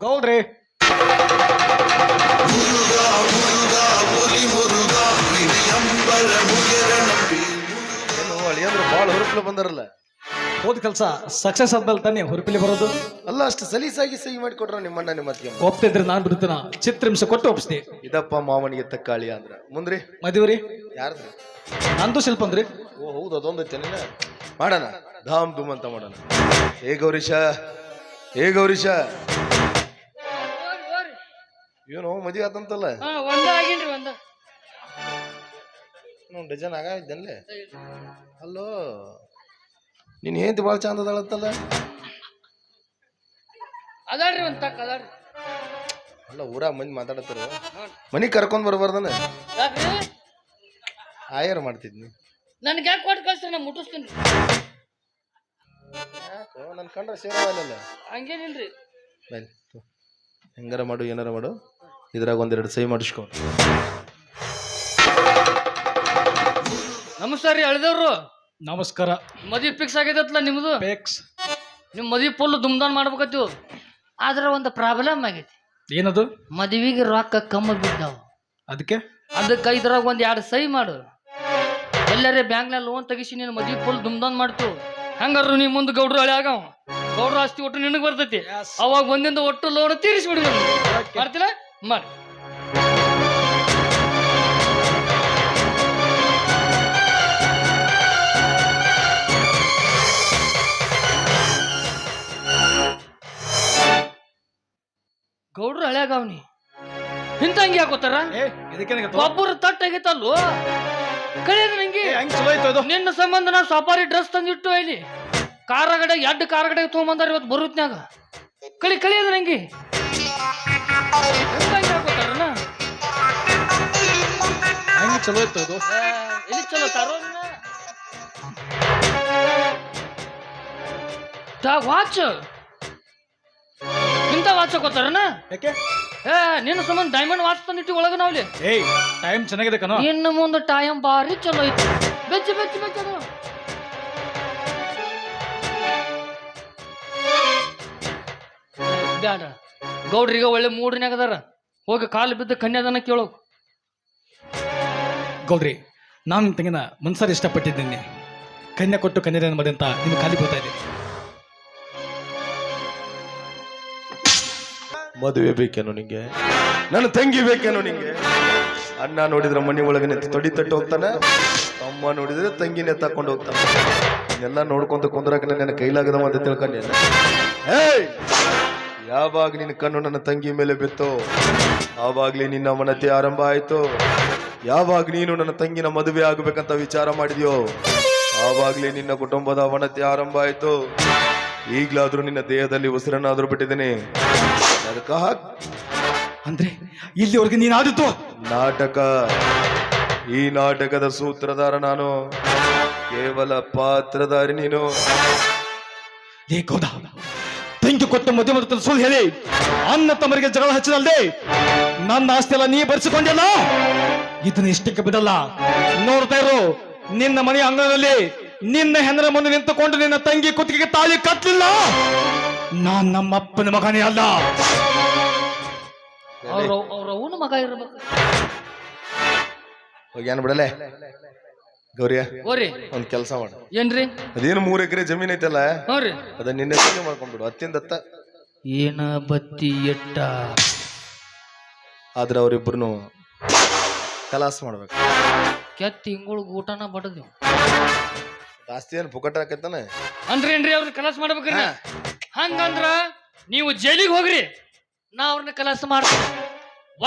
ಗೌಡ್ರಿ ಏನು ಅಳಿಯಂದ್ರೆ ಭಾಳ ಹುರುಪ್ಲ ಬಂದಾರಲ್ಲ. ಹೋದ ಕೆಲಸ ಸಕ್ಸಸ್ ಆದ್ಮೇಲೆ ತಾನೇ ಹುರುಪಿಲಿ ಬರೋದು. ಅಲ್ಲ ಅಷ್ಟು ಸಲೀಸಾಗಿ ಸಹಿ ಮಾಡಿ ಕೊಟ್ರ ನಿಮ್ಮಣ್ಣ ನಿಮ್ಮ ಅತ್ತಿಗೆ. ಒಪ್ತಿದ್ರೆ ನಾನ್ ಬಿಡ್ತೀನ ಚಿತ್ರಿಂಶ ಕೊಟ್ಟು ಒಪ್ಸ್ತಿ. ಇದಪ್ಪ ಮಾವನಿಗೆ ತಕ್ಕಾಳಿ ಅಂದ್ರ ಮುಂದ್ರಿ ಮದುವೆ ಯಾರ್ದ್ರಿ? ನಂದು ಶಿಲ್ಪ ಅಂದ್ರಿ. ಓ ಹೌದು, ಅದೊಂದು ಚೆನ್ನ ಮಾಡೋಣ, ಧಾಮ್ ಧೂಮ್ ಅಂತ ಮಾಡೋಣ. ಹೇ ಗೌರೀಶ, ಹೇ ಗೌರೀಶ, ಏನು ಮದುವೆ ಆತಂತಲ್ಲ? ಡಜನ್ ಆಗಿದ್ದಲ್ಲೇ. ಅಲ್ಲೋ ನೀನ್ ಏಂತಿ ಭಾಳ ಚಂದ ಅದಾಳತ್ತಲ್ಲ. ಅದಾಡ್ರಿ ಒಂದ್ ತಕ್ಕ ಅದಾಡ್ರಿ. ಅಲ್ಲ ಊರಾಗ ಮಂದಿ ಮಾತಾಡತ್ತಾರ, ಮನಿಗ್ ಕರ್ಕೊಂಡ್ ಬರ್ಬಾರ್ದನ? ಯಾಕ್ರಿ ಆಯರ್ ಮಾಡ್ತಿದ್ನಿ. ನನ್ಗೆ ಯಾಕೆ ಕೊಟ್ಟು ಕಳ್ಸ್ರಿ, ನಾ ಮುಟ್ಟಿಸ್ತೀನಿ. ಯಾಕೋ ನನ್ ಕಂಡ್ರೆ ಸೇರವಲ್ಲ. ಹಂಗೇನಿಲ್ರಿ. ಬೈಲ್ ಹೆಂಗಾರ ಮಾಡು, ಏನಾರ ಮಾಡು, ಇದ್ರಾಗ ಒಂದೆರಡು ಸಹಿ ಮಾಡಿಸ್ಕೊ. ನಮಸ್ಕಾರ ರೀ ಅಳ್ದೇವ್ರು. ನಮಸ್ಕಾರ. ಮದ್ವಿ ಫಿಕ್ಸ್ ಆಗೈತಲ್ಲ ನಿಮ್ದು? ಫಿಕ್ಸ್. ನಿಮ್ ಮದ್ವಿ ಫುಲ್ ದುಮ್ದಾನ್ ಮಾಡ್ಬೇಕತ್ತೀವಿ. ಆದ್ರೆ ಒಂದು ಪ್ರಾಬ್ಲಮ್ ಆಗೈತಿ. ಏನದು? ಮದ್ವಿಗೆ ರೊಕ್ಕ ಕಮ್ಮಿ ಬಿದ್ದಾವ. ಅದಕ್ಕೆ ಇದ್ರಾಗ ಒಂದ್ 2 ಸಹಿ ಮಾಡು. ಎಲ್ಲರೇ ಬ್ಯಾಂಕ್ನಲ್ಲಿ ಲೋನ್ ತೆಗಿಸಿ ನೀನು ಮದ್ವಿ ಫುಲ್ ದುಮ್ದಾನ್ ಮಾಡ್ತು. ಹಂಗಾರು ನೀ ಮುಂದೆ ಗೌಡ್ರು ಹಳೆ ಆಗವ. ಗೌಡ್ರು ಆಸ್ತಿ ಒಟ್ಟು ನಿನಗೆ ಬರ್ತೈತಿ. ಅವಾಗ ಒಂದಿಂದ ಒಟ್ಟು ಲೋನ್ ತೀರಿಸ್ಬಿಡಿ. ಮಾಡ್ತಿಲ್ಲ ಮಾಡಿ. ಗೌಡ್ರು ಹಳೆಯಾಗವ್ನಿ ಇಂತ ಹಂಗೆ ಹಾಕೋತಾರ. ಒಬ್ಬರು ತಟ್ಟಾಗೈತಲ್ಲೋ ಕಳಿಯದ ನಂಗೆ. ನಿನ್ನ ಸಂಬಂಧ ನಾ ಸಫಾರಿ ಡ್ರೆಸ್ ತಂದಿಟ್ಟು ಇಲ್ಲಿ ಕಾರಗಡೆ 2 ಕಾರಗಡೆ ತೊಗೊಂಬಂದಾರ ಇವತ್ತು ಬರುತ್ನ್ಯಾಗ. ಕಳಿಯದ ನಂಗೆ ಹಾಕೋತಾರನ. ಹಂಗೆ ಚಲೋ ಇತ್ತು ಅದು. ಎಲ್ಲಿ ಚಲೋ ತಾರೋ ವಾಚ್ ಇಂತ ವಾಚ್ ಹಾಕೋತಾರನ. ಯಾಕೆ? ನಿನ್ನ ಸಂಬಂಧ ಡೈಮಂಡ್ ವಾಚ್ ತಂದಿಟ್ಟು ಒಳಗ ನಾವ್ಲಿ. ಟೈಮ್ ಚೆನ್ನಾಗಿದೆ ಕಣೋ. ಇನ್ನು ಮುಂದೆ ಟೈಮ್ ಬಾರಿ ಚಲೋ ಐತಿ. ಬೆಚ್ಚ ಅದು ಬ್ಯಾಡ. ಗೌಡ್ರಿಗೆ ಒಳ್ಳೆ ಮೂಡ್ನ್ಯಾಗ ಅದಾರ. ಹೋಗಿ ಕಾಲು ಬಿದ್ದು ಕನ್ಯಾದಾನ ಕೇಳೋ. ಗೌಡ್ರಿ ನಾನು ನಿಮ್ಮ ತಂಗಿನ ಮನ್ಸಾರಿ ಇಷ್ಟಪಟ್ಟಿದ್ದೀನಿ. ಕನ್ಯಾ ಕೊಟ್ಟು ಕನ್ಯಾದಾನ ಮಾಡಿ ಅಂತ ನಿಮ್ಗೆ ಖಾಲಿ ಬರ್ತಾ ಇದ್ದೀನಿ. ಮದುವೆ ಬೇಕೇನೋ ನಿಂಗೆ? ನನ್ನ ತಂಗಿ ಬೇಕೇನೋ ನಿಂಗೆ? ಅಣ್ಣ ನೋಡಿದ್ರೆ ಮನೆ ಒಳಗೆ ನೆತ್ತಿ ತೊಡಿ ತಟ್ಟು ಹೋಗ್ತಾನೆ, ಅಮ್ಮ ನೋಡಿದ್ರೆ ತಂಗಿನ ತಕೊಂಡು ಹೋಗ್ತಾನೆ. ಎಲ್ಲ ನೋಡ್ಕೊಂತ ಕುಂದ್ರಾಕ ನನ್ನ ಕೈಲಾಗದ ಅಂತ ತಿಳ್ಕೊಂಡೆ. ಯಾವಾಗ ನಿನ್ನ ಕಣ್ಣು ನನ್ನ ತಂಗಿ ಮೇಲೆ ಬಿತ್ತು ಆವಾಗ್ಲೇ ನಿನ್ನ ಮನತೆ ಆರಂಭ ಆಯ್ತು. ಯಾವಾಗ ನೀನು ನನ್ನ ತಂಗಿನ ಮದುವೆ ಆಗ್ಬೇಕಂತ ವಿಚಾರ ಮಾಡಿದ್ಯೋ ಆವಾಗ್ಲೇ ನಿನ್ನ ಕುಟುಂಬದ ಅವನತಿ ಆರಂಭ ಆಯ್ತು. ಈಗ್ಲಾದ್ರೂ ನಿನ್ನ ದೇಹದಲ್ಲಿ ಉಸಿರನ್ನಾದ್ರೂ ಬಿಟ್ಟಿದ್ದೀನಿ. ಅಂದ್ರೆ ಇಲ್ಲಿವರೆಗೆ ನೀನು ಆದಿತ್ತು ನಾಟಕ. ಈ ನಾಟಕದ ಸೂತ್ರಧಾರ ನಾನು, ಕೇವಲ ಪಾತ್ರಧಾರಿ ನೀನು. ಗೌಡ, ತಂಗಿ ಕೊಟ್ಟ ಮದುವೆ ಮತ್ತು ಸುಳ್ಳು ಹೇಳಿ ಅನ್ನ ತಮ್ಮರಿಗೆ ಜಗಳ ಹಚ್ಚದಲ್ದೆ ನನ್ನ ಆಸ್ತಿ ಎಲ್ಲ ನೀ ಬರ್ಸಿಕೊಂಡಲ್ಲ. ಇದನ್ನ ಇಷ್ಟಕ್ಕೆ ಬಿಡಲ್ಲ. ನೋಡ್ತಾ ಇರು, ನಿನ್ನ ಮನೆ ಅಂಗಳದಲ್ಲಿ ನಿನ್ನ ಹೆಂದರ ಮುಂದೆ ನಿಂತುಕೊಂಡು ನಿನ್ನ ತಂಗಿ ಕುತ್ತಿಗೆಗೆ ತಾಳಿ ಕಟ್ಟಲಿಲ್ಲ. ನಾನ್ ನಮ್ಮಪ್ಪನ ಮಗನೇ ಅಲ್ಲ. ಅವ್ರ ಅವನ ಮಗ ಇರ್ಬೇಕು. ಏನ್ ಬಿಡಲೆ ಗೌರಿಯ, ಓರಿ ಒಂದ್ ಕೆಲಸ ಮಾಡ. ಏನ್ರಿ? ಅದೇನು 3 ಎಕರೆ ಜಮೀನ್ ಐತಲ್ಲ, ಹ್ಞೂ ಅದನ್ನ ನಿನ್ನೆ ಸೀಗೆ ಮಾಡ್ಕೊಂಡ್ಬಿಡು. ಅತ್ತಿಂದತ್ತ ಏನ ಬತ್ತಿ ಎಟ್ಟ. ಆದ್ರೆ ಅವ್ರಿಬ್ರು ಕಲಾಸ ಮಾಡ್ಬೇಕು. ಕೆತ್ತಿ ಹಿಂಗುಳ್ಗ ಊಟನ ಬಡದೇವ್. ಜಾಸ್ತಿ ಏನ್ ಪುಕಟ ಹಾಕೈತಾನೆ ಅಂದ್ರೇನ್ರಿ? ಅವ್ರ ಕಲಾಸ ಮಾಡ್ಬೇಕ್ರಿ. ಹಂಗಂದ್ರ ನೀವು ಜೈಲಿಗೆ ಹೋಗ್ರಿ, ನಾ ಅವ್ರನ್ನ ಕಲಾಸ ಮಾಡ್ತೀನಿ.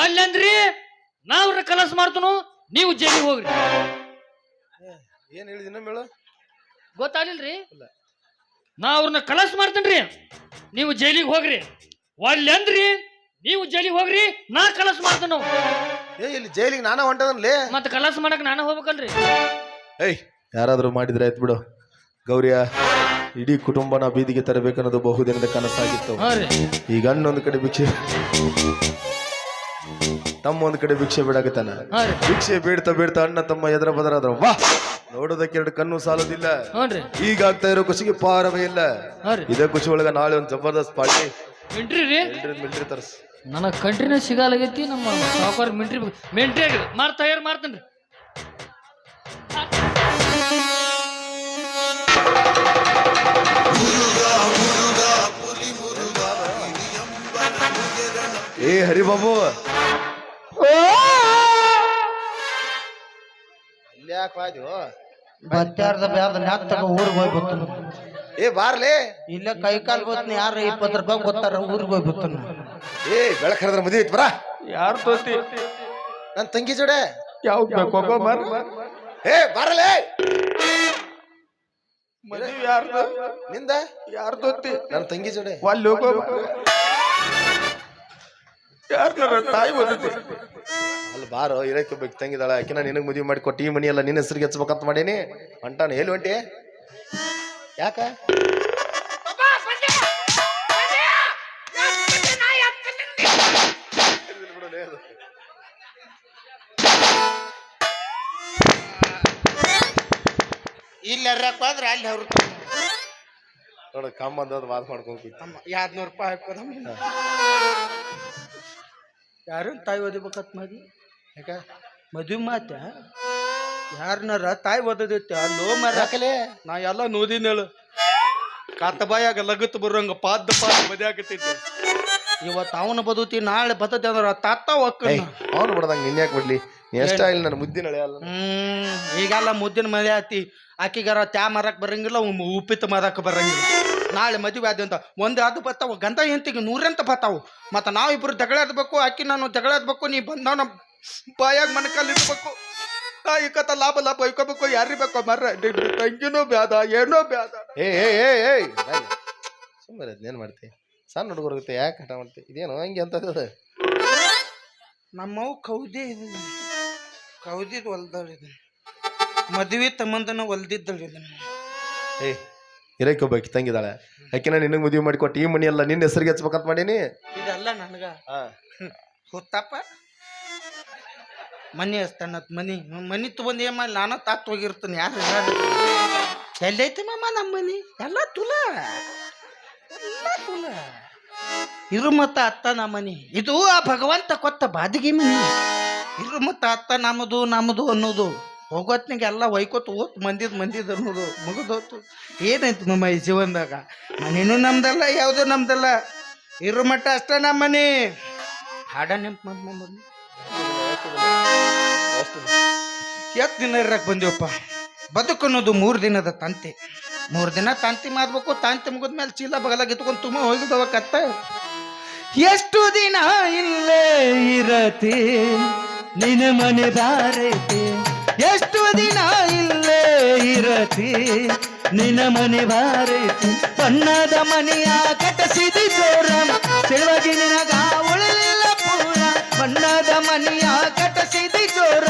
ಒಲ್ಲಂದ್ರಿ ನಾ ಅವ್ರನ್ನ ಕಲಾಸ ಮಾಡ್ತನು, ನೀವು ಜೈಲಿಗೆ ಹೋಗ್ರಿ. ಏನ್ ಹೇಳಿದಿನ ಮೇಳ ಗೊತ್ತಾಗ್ಲಿಲ್ರಿ? ನಾ ಅವ್ರನ್ನ ಕಲಾಸ ಮಾಡ್ತೇನ್ರಿ, ನೀವು ಜೈಲಿಗೆ ಹೋಗ್ರಿ. ಒಲ್ಲಂದ್ರಿ ನೀವು ಜೈಲಿಗೆ ಹೋಗ್ರಿ, ನಾ ಕಲಾಸ ಮಾಡ್ತೇನೆ. ಇಲ್ಲಿ ಜೈಲಿಗೆ ನಾನ ಹೊಂಟದನ್ಲೇ, ಮತ್ತೆ ಕಲಾಸ ಮಾಡಕ್ ನಾನ ಹೋಗ್ಬೇಕಲ್ರಿ. ಯಾರಾದ್ರೂ ಮಾಡಿದ್ರೆ ಆಯ್ತು ಬಿಡು. ಗೌರಿಯ, ಇಡೀ ಕುಟುಂಬನ ಬೀದಿಗೆ ತರಬೇಕನ್ನೋದು ಬಹುದಿನದ ಕನಸಾಗಿತ್ತು. ಈಗ ಅಣ್ಣೊಂದು ಕಡೆ ಭಿಕ್ಷೆ, ತಮ್ಮ ಒಂದ್ ಕಡೆ ಭಿಕ್ಷೆ ಬಿಡಾಕತ್ತಾನ. ಭಿಕ್ಷೆ ಬೇಡ್ತಾ ಅಣ್ಣ ತಮ್ಮ ಎದರ ಬದರಾದ್ರ ವಾ ನೋಡೋದಕ್ಕೆ 2 ಕಣ್ಣು ಸಾಲೋದಿಲ್ಲ. ಈಗ ಆಗ್ತಾ ಇರೋ ಖುಷಿಗೆ ಪಾರವೇ ಇಲ್ಲ. ಇದೇ ಖುಷಿ ಒಳಗ ನಾಳೆ ಒಂದು ಜಬರ್ದಸ್ತ್ ಪಾರ್ಟಿ ಮಿಂಟ್ರಿ ರೀ ಮಿಲ್ಟ್ರಿ ತರ್ಸ್. ನನಗೆ ಕಂಟ್ರಿನ ಸಿಗಲಾಗೈತಿ. ನಮ್ಮ ಸಾವುಕಾರ ಮಿಂಟ್ರಿ ಆಗಿದೆ ತಯಾರು ಮಾಡ್ತೇನೆ. ಏ ಹರಿಬಾಬು ಬತ್ತಾರ್ದ ಬ್ಯಾದ ನಾತ್ತಗ ಊರಿಗೆ ಹೋಗ್ಬಿಟ್ಟು ಏ ಬಾರ್ಲೆ ಇಲ್ಲೇ ಕೈ ಕಾಲು ಬತ್ನಿ ಯಾರ 20 ರೂಪಾಯಿ ಗೊತ್ತಾರ ಊರಿಗೆ ಹೋಗ್ಬಿಟ್ಟು ಏ ಬೆಳಕ್ ಹರಿದ್ರ ಮದುವೆ ಐತ್ ಬರ. ಯಾರು ತೋತಿ ನನ್ ತಂಗಿ ಜೋಡೆ ಯಾವ್ದು ಬೇಕು ಮಾರ್ ಏ ಬಾರಲೆ ಮದುವೆ ಯಾರ್ದು ನಿಂದ ಯಾರು ತೋತಿ ನನ್ ತಂಗಿ ಜೋಡೆ ಅಲ್ಲಿ ಹೋಗೋ ಯಾರ ತಾಯಿ ಓದತಿ ಅಲ್ಲಿ ಬಾರೋ ಇರಕ್ಕೆ ಬೇಕು ತಂಗಿದಾಳ ಆಕಿನ ನಿನಗ್ ಮದುವೆ ಮಾಡಿ ಕೊಟ್ಟು ಈ ಮನಿ ಎಲ್ಲ ನಿನ್ನ ಹೆಸರಿಗೆ ಹಚ್ಬೇಕಂತ ಮಾಡೀನಿ. ಅಂಟಾನ ಎಲ್ಲಿ ಹೊಂಟಿ ಯಾಕ ಇಲ್ಲಿ ಅರ್ರಕ್ ಹೋದ್ರೆ ಅಲ್ಲಿ ಅವ್ರು ನೋಡ ಕಮ್ಮಂದ ಮಾತು ಮಾಡ್ಕೊಂಡ್ 200 ರೂಪಾಯಿ ಹಾಕೋದಮ್ಮ ಯಾರು ತಾಯಿ ಓದಿಬೇಕತ್ ಮದ್ವಿ ಯಾಕ ಮದ್ವಿ ಮಾತ ಯಾರನಾರ ತಾಯಿ ಓದದೈತಿ ಅಲ್ಲೋ ಮರ ಯಾಕಲೆ ನಾ ಎಲ್ಲ ನೋದಿನ ಹೇಳು ಕಾತ ಬಾಯಾಗ ಲಗತ್ ಬರುವಂಗ ಪಾದ ಮದಿ ಆಗತೈತಿ. ಇವತ್ತು ಅವನ ಬದುತಿ ನಾಳೆ ಬದತಿ ಅಂದ್ರ ತಾತ ಒಕ್ಕ ಅವನು ಬಿಡದಂಗ ನಿನ್ ಯಾಕೆ ಬಿಡ್ಲಿ ನೀ ಎಷ್ಟ ಇಲ್ಲ ನನ್ನ ಮುದ್ದಿನ ಹಳೆ ಅಲ್ಲ. ಈಗೆಲ್ಲ ಮುದ್ದಿನ ಮದಿ ಆತಿ ಆಕಿಗಾರ ತ್ಯಾ ಮಾರಕ್ ಬರಂಗಿಲ್ಲ ಉಪ್ಪಿಟ್ಟು ಮಾರಕ್ ಬರಂಗಿಲ್ಲ. ನಾಳೆ ಮದುವೆ ಆದ ಅಂತ ಒಂದು ಅದು ಬರ್ತಾವ ಗಂಧ ಎಂತಿಗೆ 100 ಅಂತ ಬರ್ತಾವು. ಮತ್ತು ನಾವಿಬ್ರು ಜಗಳಾಡ್ಬೇಕು ಆಕಿ ನಾನು ಜಗಳಾಡ್ಬೇಕು. ನೀ ಬಂದವ ನಮ್ಮ ಬಾಯಾಗ ಮನಕಲ್ಲಿ ಇರ್ಬೇಕು. ಈಕತ್ತ ಲಾಭ ಇಕೋಬೇಕು ಯಾರಿರ್ಬೇಕು ಮರ್ರ ತಂಗಿನೂ ಬ್ಯಾದ ಏನೋ ಬ್ಯಾದ. ಸುಮ್ಮನೆ ಏನ್ ಮಾಡ್ತಿ ಸಣ್ಣ ಹುಡುಗರುತ್ತೆ ಯಾಕೆ ಹಠ ಮಾಡ್ತಿ ಇದೇನು ಹಂಗೆ ಅಂತ ನಮ್ಮವು ಕೌದಿದ್ ಹೊಲ್ದಳ ಮದುವೆ ತಮ್ಮಂದನ ಹೊಲ್ದಿದ್ದಳ ಏ ಇರಕ್ಕೆ ಒಬ್ಬಾಕಿ ತಂಗಿದಾಳೆ ಆಕಿನ ನಿನಗೆ ಮದುವೆ ಮಾಡಿಕೊಟ್ಟು ಈ ಮನಿ ಎಲ್ಲ ನಿನ್ನ ಹೆಸರಿಗೆ ಹಚ್ಬೇಕಂತ ಮಾಡೀನಿ. ಇದಲ್ಲ ನನಗ ಹುತ್ತಪ್ಪ ಮನಿ ಹಚ್ತಾನತ್ ಮನಿ ತಗೊಂಡ್ ಏನ್ ಮಾಡಿ ನಾನು ತಾತ್ ಹೋಗಿರ್ತೀನಿ. ಯಾರು ಎಲ್ಲೈತಿ ಮಾಮ ನಮ್ಮ ಮನಿ ಎಲ್ಲ ತುಲ ಇರು ಮತ್ತ ಅತ್ತ ನಮ್ಮ ಮನಿ. ಇದು ಆ ಭಗವಂತ ಕೊತ್ತ ಬಾದಿಗೆ ಮನಿ. ಇರು ಮತ್ತ ಅತ್ತ ನಮ್ಮದು ಅನ್ನೋದು ಹೋಗೋತ್ನಿಗೆ ಎಲ್ಲ ಒಯ್ಕೋತ ಓತ್ ಮಂದಿದ್ ಅನ್ನೋದು ಮುಗಿದೋತು. ಏನೈತಿ ಮಮ್ಮ ಈ ಜೀವನದಾಗ ಮನಿನೂ ನಮ್ದಲ್ಲ ಯಾವುದೂ ನಮ್ದಲ್ಲ. ಇರು ಮಟ್ಟ ಅಷ್ಟ ನಮ್ಮ ಮನಿ. ಹಾಡ ನೆನ್ಪು ಮಮ್ಮಿ ಎಷ್ಟು ದಿನ ಇರಕ್ಕೆ ಬಂದಿವಪ್ಪ. ಬದುಕು ಅನ್ನೋದು 3 ದಿನದ ತಂತಿ. 3 ದಿನ ತಂತಿ ಮಾಡ್ಬೇಕು. ತಂತಿ ಮುಗಿದ್ಮೇಲೆ ಚೀಲ ಬಗಲಾಗ ಇಟ್ಕೊಂಡು ತುಂಬ ಹೋಗಿದ್ದವ ಕತ್ತ. ಎಷ್ಟು ದಿನ ಇಲ್ಲೇ ಇರತಿ ನಿನ್ನ ಮನೆ ಬಾರೈತಿ. ಎಷ್ಟು ದಿನ ಇಲ್ಲೇ ಇರತಿ ನಿನ್ನ ಮನೆ ಬಾರೈತಿ. ಬಣ್ಣದ ಮನೆಯ ಕಟಸಿದಿ ಜೋರ ತಿಳಿವಾಗಿ ನಿನಗ ಉಳಿಲಿಲ್ಲ ಪೂರ. ಬಣ್ಣದ ಮನೆಯ ಕಟಸಿದಿ ಜೋರ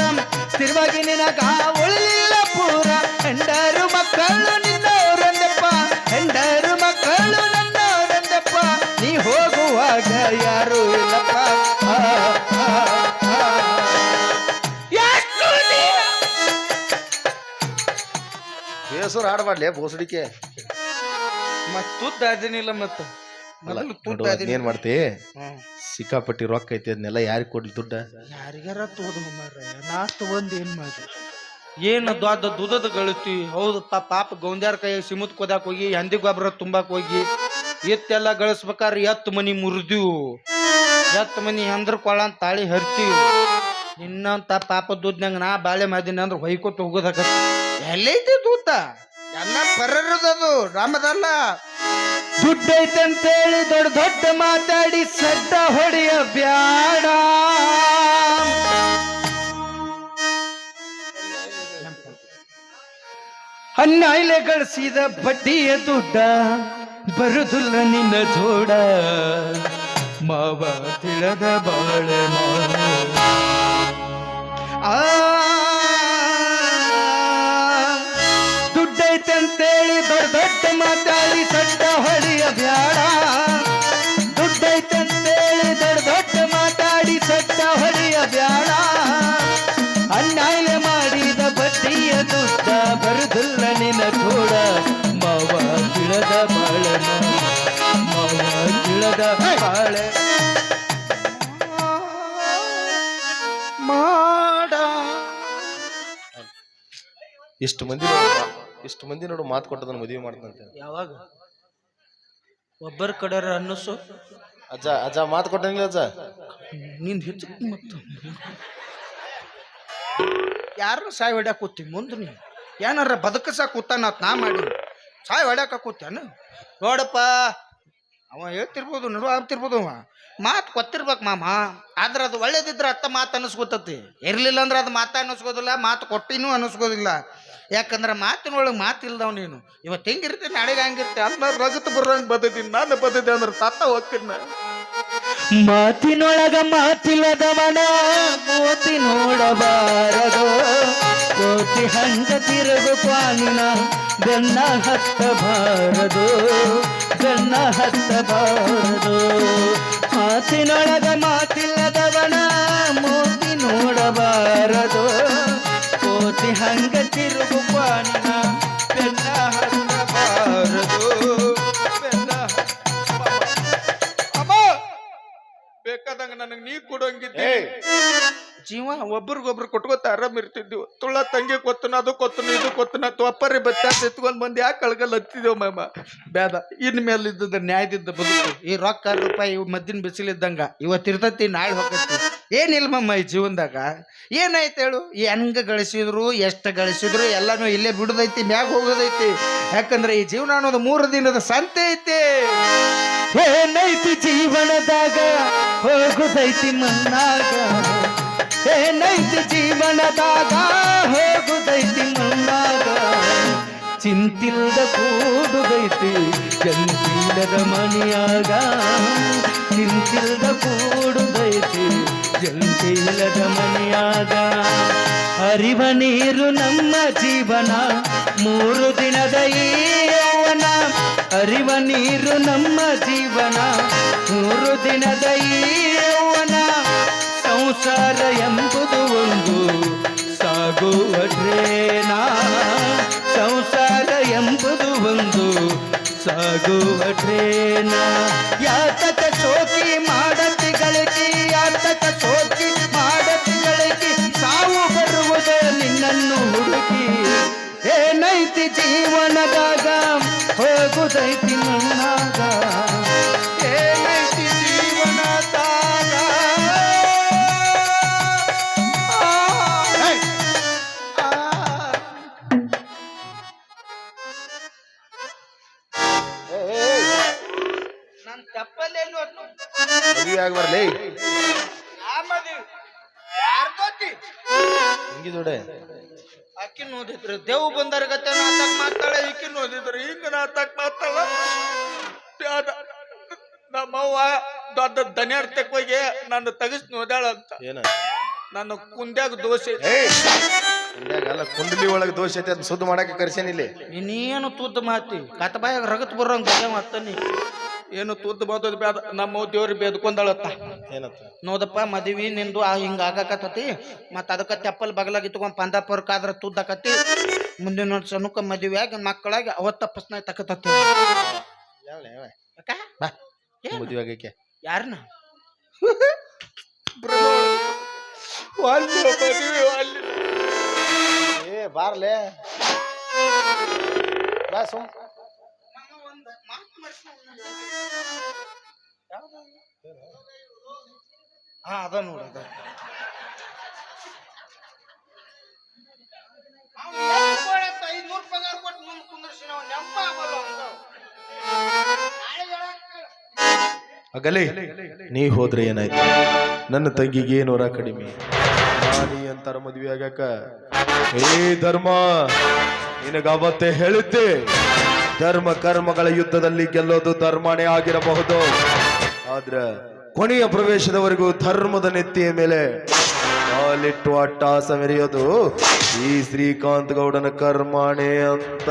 ಸ್ಥಿರವಾಗಿ ನಿನಗ ಉಳಿಲಿಲ್ಲ ಪೂರ. ಹೆಂಡರು ಮಕ್ಕಳು ನಿನ್ನವರಂದಪ್ಪ ಹೆಂಡರು ಮಕ್ಕಳು ನನ್ನವರಂದಪ್ಪ. ನೀ ಹೋಗುವಾಗ ಯಾರು ಇಲ್ಲಪ್ಪ. ಬೇಸೂರು ಹಾಡ್ಬಾಡ್ಲಿ ಬೋಸಡಿಕೆ ಮತ್ ತುದ್ದಾದಿನಿಲ್ಲ ಮತ್ತ ಏನ್ ಮಾಡ್ತಿ ಸಿಕ್ಕಾಪಟ್ಟಿ ರೊಕ್ಕ ಐತಿ ಅದನ್ನೆಲ್ಲ ಯಾರಿಗೆ ಕೊಡ್ಲಿ ದುಡ್ಡ ಯಾರಿಗಾರ ತೋದು ಮಾರ್ರೆ. ನಾ ತಗೊಂಡ್ ಏನ್ ಮಾಡಿ ಏನು ದುಧದ ಗಳಿಸ್ತಿ. ಹೌದು ಪಾಪ ಗೌಂದ್ಯಾರ ಕೈ ಸಿಮುತ್ ಕೊದಾಕ್ ಹೋಗಿ ಹಂದಿ ಗೊಬ್ಬರ ತುಂಬಾಕ್ ಹೋಗಿ ಎತ್ತೆಲ್ಲ ಗಳಿಸ್ಬೇಕಾದ್ರೆ 10 ಮನಿ ಮುರಿದಿವು. 10 ಮನಿ ಅಂದ್ರ ಕೊಳ್ಳ ಅಂತ ತಾಳಿ ಹರ್ತೀವಿ. ಇನ್ನಂತ ಪಾಪ ದುಡ್ನಂಗ ನಾ ಬಾಳೆ ಮಾಡಿನ ಅಂದ್ರೆ ಹೊಯ್ಕೊಟ್ಟು ಹೋಗೋದಾಗ ಎಲ್ಲೈತಿ ದೂತ ಎಲ್ಲ ಪರರದದು ರಾಮದಲ್ಲ. ದುಡ್ಡೈತಂತೇಳಿ ದೊಡ್ಡ ಮಾತಾಡಿ ಸಡ್ಡ ಹೊಡೆಯ ಬ್ಯಾಡ. ಅನ್ನಾಯ್ಲೆ ಗಳಿಸಿದ ಬಡ್ಡಿಯ ದುಡ್ಡ ಬರುದಿಲ್ಲ ನಿನ್ನ ಜೋಡ. ಮಾವ ತಿಳದ ಬಾಳೆ ದುಡ್ಡೈತಂತೇಳಿ ದೊಡ್ಡ ಮಾತಾಡಿ ಸಡ್ಡ ಹೊಡೆಯ ಬ್ಯಾಡ. ದುಡ್ಡೈತಂತೇಳಿ ದೊಡ್ಡ ಮಾತಾಡಿ ಸಡ್ಡ ಹೊಡೆಯ ಬ್ಯಾಡ. ಅನ್ನಾಯ್ಲೆ ಮಾಡಿದ ಬಡ್ಡಿಯ ದುಡ್ಡ ಬರುದಿಲ್ಲ ನಿನ್ನ ಜೋಡ. ಮಾವ ತಿಳದ ಬಾಳನ ಮಾವ ತಿಳದ ಇಷ್ಟು ಮಂದಿ ನೋಡು ಮಾತು ಕೊಟ್ಟದನ್ನ ಮದುವೆ ಮಾಡ್ತಂತೆ. ಯಾವಾಗ ಒಬ್ಬರ ಕಡೆ ಅನ್ನಿಸು ಅಜ್ಜ ಮಾತು ಕೊಟ್ಟಂಗಿಲ್ಲ ಅಜ್ಜ. ನಿಂದ ಹೆಚ್ಚು ಮತ್ತು ಯಾರನ್ನ ಸಾಯ್ ಹೊಡ್ಯಾಕ ಕೂತಿ ಮುಂದೆ ನೀ ಏನಾರ ಬದುಕಸಾಕ ಕೂತಾನ ನಾ ಮಾಡಿ ಸಾಯ್ ಹೊಡ್ಯಾಕ ಕೂತಾನ ನೋಡಪ್ಪ. ಅವ ಹೇಳ್ತಿರ್ಬೋದು ನಡು ಆಗ್ತಿರ್ಬೋದು, ಅವ ಮಾತು ಗೊತ್ತಿರ್ಬೇಕು ಮಾಮ. ಆದ್ರೆ ಅದು ಒಳ್ಳೇದಿದ್ರೆ ಅತ್ತ ಮಾತು ಅನ್ನಿಸ್ಕೊತತಿ, ಇರ್ಲಿಲ್ಲ ಅಂದ್ರೆ ಅದು ಮಾತು ಅನ್ನಿಸ್ಕೋದಿಲ್ಲ, ಮಾತು ಕೊಟ್ಟಿನೂ ಅನ್ನಿಸ್ಕೋದಿಲ್ಲ. ಯಾಕಂದ್ರೆ ಮಾತಿನೊಳಗೆ ಮಾತಿಲ್ದವ್ ನೀನು. ಇವತ್ತು ಹೆಂಗಿರ್ತೀನಿ ನಾಳೆಗೆ ಹಂಗಿರ್ತಿ ಅಲ್ಲ ರಗತ್ ಬರಂಗೆ ಬದತೀನಿ. ನಾನು ಬದದೆ ಅಂದ್ರೆ ತಾತ ಹೋಗ್ತೀನಿ. ಮಾತಿನೊಳಗ ಮಾತಿಲ್ಲದವನ ಮೋತಿ ನೋಡಬಾರದು, ಕೋತಿ ಹಂಗ ತಿರುಗು ಪಾನಿನ ಬೆನ್ನ ಹತ್ತಬಾರದು, ಬೆನ್ನ ಹತ್ತಬಾರದು. ಮಾತಿನೊಳಗ ಮಾತಿಲ್ಲದವನ ಮೋತಿ ನೋಡಬಾರದು, ಕೋತಿ ಹಂಗ ತಿರುಗು ಪಾನಿನ ಬೆನ್ನ ಹತ್ತಬಾರದು, ಬೆನ್ನ ಬೇಕಾದಂಗ ನನಗೆ ನೀ ಕೊಡಂಗಿದ್ದೆ. ಜೀವ ಒಬ್ರಿಗೊಬ್ರು ಕೊಟ್ಕೋತ ಆರಾಮ್ ಇರ್ತಿದ್ವಿ. ತುಳ ತಂಗಿ ಕೊತ್ತನ ಅದು ಕೊತ್ತನ ಇದು ಕೊತ್ತನ ಒಪ್ಪರಿ ಬತ್ತಾಸ ಎತ್ಕೊಂಡ್ ಬಂದು ಯಾಕೆ ಕಳ್ಗಲ್ ಹತ್ತಿದೇವ್ ಮಾಮ. ಬೇಡ ಇನ್ ಮೇಲೆ ಇದ್ದದ ನ್ಯಾಯದಿದ್ದ ಬದುಕು. ಈ ರೊಕ್ಕ ರೂಪಾಯಿ ಮದ್ದಿನ ಬಿಸಿಲಿದ್ದಂಗ ಇವತ್ತಿರ್ತತಿ ನಾಳೆ ಹೋಗತಿ. ಏನಿಲ್ಲ ಮಮ್ಮ ಈ ಜೀವನದಾಗ. ಏನಾಯ್ತು ಹೇಳು, ಹೆಂಗ ಗಳಿಸಿದ್ರು ಎಷ್ಟು ಗಳಿಸಿದ್ರು ಎಲ್ಲಾನು ಇಲ್ಲೇ ಬಿಡುದೈತಿ, ಮ್ಯಾಗ ಹೋಗೋದೈತಿ. ಯಾಕಂದ್ರೆ ಈ ಜೀವನ ಅನ್ನೋದು 3 ದಿನದ ಸಂತೆ ಐತಿ. ಏನೈತಿ ಜೀವನದಾಗ ಹೋಗುದೈತಿ ಮಣ್ಣಾಗ, ಏನೈತಿ ಜೀವನದಾಗ ಹೋಗುದೈತಿ ಮಣ್ಣಾಗ. ಚಿಂತಿಲ್ದ ಕೂಡುದೈತಿ ಜಂತಿಲ್ಲದ ಮನೆಯಾಗ, ಚಿಂತಿಲ್ದ ಕೂಡುದೈತಿ ಜಂತಿಲ್ಲದ ಮನೆಯಾಗ. ಹರಿವ ನೀರು ನಮ್ಮ ಜೀವನ 3 ದಿನದ ಈ ಯೌವನ, ಹರಿವ ನೀರು ನಮ್ಮ ಜೀವನ 3 ದಿನದ ಈ ಯೌವನ. ಸಂಸಾರ ಎಂಬುದು ಒಂದು ಸಾಗುವ ಟ್ರೇನ, ಸಂಸಾರ ಎಂಬುದು ಒಂದು ಸಾಗುವ ಟ್ರೇನ. ಯಾತಕ ಸೋಕಿ ಮಾಡತಿ ಗಳಿಕೆ, ಯಾತಕ ಸೋಕಿ ಮಾಡತಿ ಗಳಿಕೆ, ಸಾವು ಬರುವುದು ನಿನ್ನನ್ನು ಹುಡುಕಿ. ಏನೈತಿ ಜೀವನದಾಗ ಹೋಗುದೈತಿ ಮಣ್ಣಾಗ, ಏನೈತಿ ಜೀವನದಾಗ. ನನ್ ತಪ್ಪಲ್ಲೇನು ಮದುವೆ ಆಗಿ ಬರ್ಲಿ ಹಿಂಗಿದೋಡೆ. ಅಕ್ಕಿ ನೋಡಿದ್ರು ದೇವ್ ಬಂದಾರ ಗತೆ ನಾತಕ್ ಮಾತಾಳೆ, ಈಕಿ ನೋಡಿದ್ರು ಹಿಂಗ ನಾತಕ್ ಮಾತಾಳ. ನಮ್ಮವ್ವ ದೊಡ್ಡ ದನಿಯಾರ್ತಕ್ ಹೋಗಿ ನನ್ನ ತಗಸ್ ನೋಡ್ಯಾಳ ಅಂತ. ಏನ ನನ್ನ ಕುಂದ್ಯಾಗ ದೋಷ ಅಲ್ಲ, ಕುಂಡಲಿ ಒಳಗೆ ದೋಷ ಐತೆ ಅದ್ ಸುದ್ದ ಮಾಡಕ್ಕೆ ಕರ್ಸೇನಿಲ್ಲ. ಇನ್ನೇನು ತುದ್ದು ಮಾತಿ ಕತಬಾಯಾಗ ರಗತ್ ಬರೋಂಗ ಮತ್ತನಿ ಏನು ತುದ್ದು ಮಾತದ್ ಬೇಡ. ನಮ್ಮ ದೇವ್ರಿ ಬೇದ್ಕೊಂಡಳತ್ತ. ಏನಂತ ನೋದಪ್ಪ ಮದ್ವಿ ನಿಂದು ಹಿಂಗ ಆಗಾಕತ್ತತಿ, ಮತ್ತ ಅದಕ್ಕ ತೆಪ್ಪಲ್ ಬಗಲಾಗ ಇಟ್ಕೊಂಡ್ ಪಂದಾಪುರಕ್ಕಾದ್ರ ತುದ್ದಕತಿ. ಮುಂದಿನ ವರ್ಷ ಸಣ್ಣಕ್ಕ ಮದ್ವಿ ಆಗಿ ಮಕ್ಕಳಾಗಿ ಅವತ್ತ ತಪ್ಪಸ್ನ ತಕತತಿ. ಮದುವೆ ಆಗಕ್ಕೆ ಯಾರನ್ನ ಏ ಬಾರ್ಲೆ ಬಾ ಸುಮ್. ಅದ ನೋಡ ಅಗಲೇ ನೀ ಹೋದ್ರೆ ಏನಾಯ್ತು? ನನ್ನ ತಂಗಿಗೆ ಏನೋರ ಕಡಿಮೆ. ನಾನೀ ಅಂತಾರ ಮದ್ವೆ ಆಗಾಕ. ಏ ಧರ್ಮ, ನಿನಗಾವತ್ತೇ ಹೇಳಿದ್ದೆ, ಧರ್ಮ ಕರ್ಮಗಳ ಯುದ್ಧದಲ್ಲಿ ಗೆಲ್ಲೋದು ಧರ್ಮನೇ ಆಗಿರಬಹುದು, ಆದ್ರ ಕೊನೆಯ ಪ್ರವೇಶದವರೆಗೂ ಧರ್ಮದ ನೆತ್ತಿಯ ಮೇಲೆ ಕಾಲಿಟ್ಟು ಅಟ್ಟಾಸ ಮೆರೆಯೋದು ಈ ಶ್ರೀಕಾಂತ್ ಗೌಡನ ಕರ್ಮಾಣೆ ಅಂತ.